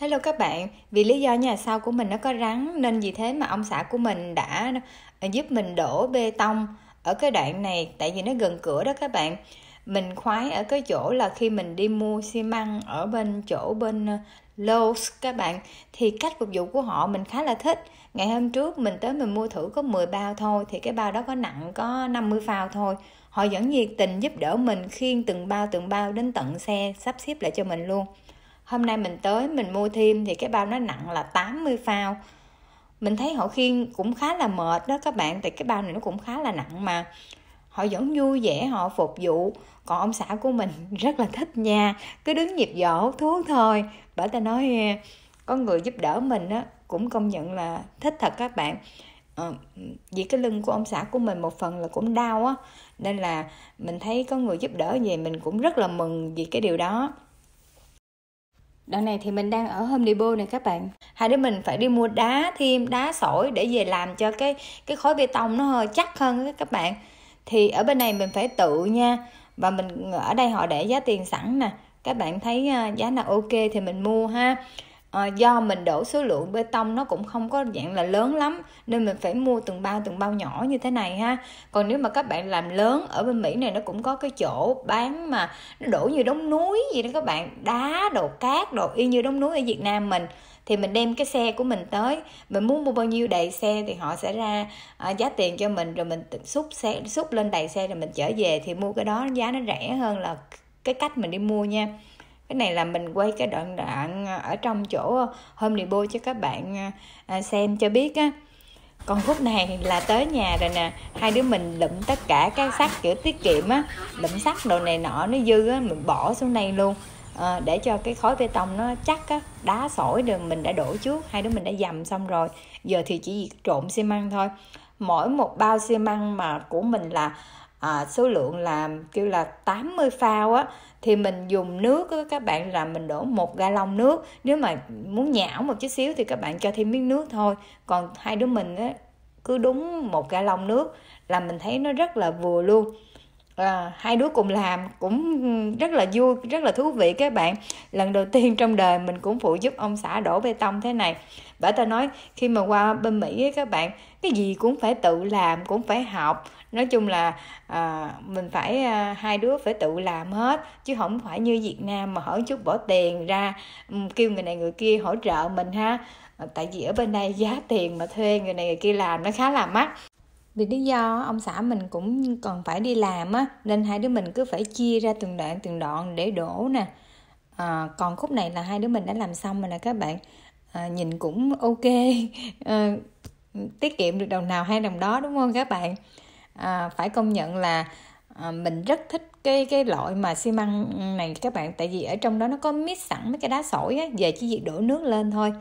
Hello các bạn, vì lý do nhà sau của mình nó có rắn nên vì thế mà ông xã của mình đã giúp mình đổ bê tông ở cái đoạn này, tại vì nó gần cửa đó các bạn. Mình khoái ở cái chỗ là khi mình đi mua xi măng ở bên Lowe's các bạn, thì cách phục vụ của họ mình khá là thích. Ngày hôm trước mình tới mình mua thử có 10 bao thôi, thì cái bao đó có nặng có 50 phao thôi. Họ vẫn nhiệt tình giúp đỡ mình khiêng từng bao đến tận xe, sắp xếp lại cho mình luôn. Hôm nay mình tới mình mua thêm thì cái bao nó nặng là 80 phao. Mình thấy họ khiêng cũng khá là mệt đó các bạn, tại cái bao này nó cũng khá là nặng mà họ vẫn vui vẻ họ phục vụ. Còn ông xã của mình rất là thích nha, cứ đứng nhịp dò hút thuốc thôi. Bởi ta nói có người giúp đỡ mình á, cũng công nhận là thích thật các bạn. Vì cái lưng của ông xã của mình một phần là cũng đau á, nên là mình thấy có người giúp đỡ về mình cũng rất là mừng vì cái điều đó. Đoạn này thì mình đang ở Home Depot này các bạn. Hai đứa mình phải đi mua đá thêm, đá sỏi để về làm cho cái khối bê tông nó hơi chắc hơn các bạn. Thì ở bên này mình phải tự nha. Và mình ở đây họ để giá tiền sẵn nè. Các bạn thấy giá nào ok thì mình mua ha. Do mình đổ số lượng bê tông nó cũng không có dạng là lớn lắm nên mình phải mua từng bao nhỏ như thế này ha. Còn nếu mà các bạn làm lớn ở bên Mỹ này, nó cũng có cái chỗ bán mà nó đổ như đống núi gì đó các bạn, đá đồ cát đồ y như đống núi ở Việt Nam mình. Thì mình đem cái xe của mình tới, mình muốn mua bao nhiêu đầy xe thì họ sẽ ra giá tiền cho mình, rồi mình xúc lên đầy xe rồi mình chở về. Thì mua cái đó giá nó rẻ hơn là cái cách mình đi mua nha. Cái này là mình quay cái đoạn ở trong chỗ Home Depot cho các bạn xem cho biết á. Còn khúc này là tới nhà rồi nè. Hai đứa mình lụm tất cả các sắt kiểu tiết kiệm á, lụm sắt đồ này nọ nó dư á, mình bỏ xuống đây luôn. Để cho cái khối bê tông nó chắc á. Đá sỏi rồi mình đã đổ trước, hai đứa mình đã dầm xong rồi. Giờ thì chỉ trộn xi măng thôi. Mỗi một bao xi măng mà của mình là số lượng là kêu là 80 phao á, thì mình dùng nước á, các bạn, là mình đổ 1 gallon nước. Nếu mà muốn nhão một chút xíu thì các bạn cho thêm miếng nước thôi. Còn hai đứa mình á, cứ đúng 1 gallon nước là mình thấy nó rất là vừa luôn. Hai đứa cùng làm cũng rất là vui, rất là thú vị các bạn. Lần đầu tiên trong đời mình cũng phụ giúp ông xã đổ bê tông thế này. Bởi ta nói khi mà qua bên Mỹ ấy, các bạn, cái gì cũng phải tự làm, cũng phải học. Nói chung là mình phải hai đứa phải tự làm hết, chứ không phải như Việt Nam mà hỏi chút bỏ tiền ra, kêu người này người kia hỗ trợ mình ha. Tại vì ở bên đây giá tiền mà thuê người này người kia làm nó khá là mắc. Vì lý do ông xã mình cũng còn phải đi làm á, nên hai đứa mình cứ phải chia ra từng đoạn để đổ nè. Còn khúc này là hai đứa mình đã làm xong rồi nè các bạn. Nhìn cũng ok. Tiết kiệm được đồng nào hay đồng đó, đúng không các bạn? Phải công nhận là mình rất thích cái loại mà xi măng này các bạn, tại vì ở trong đó nó có mix sẵn mấy cái đá sỏi á, về chỉ việc đổ nước lên thôi.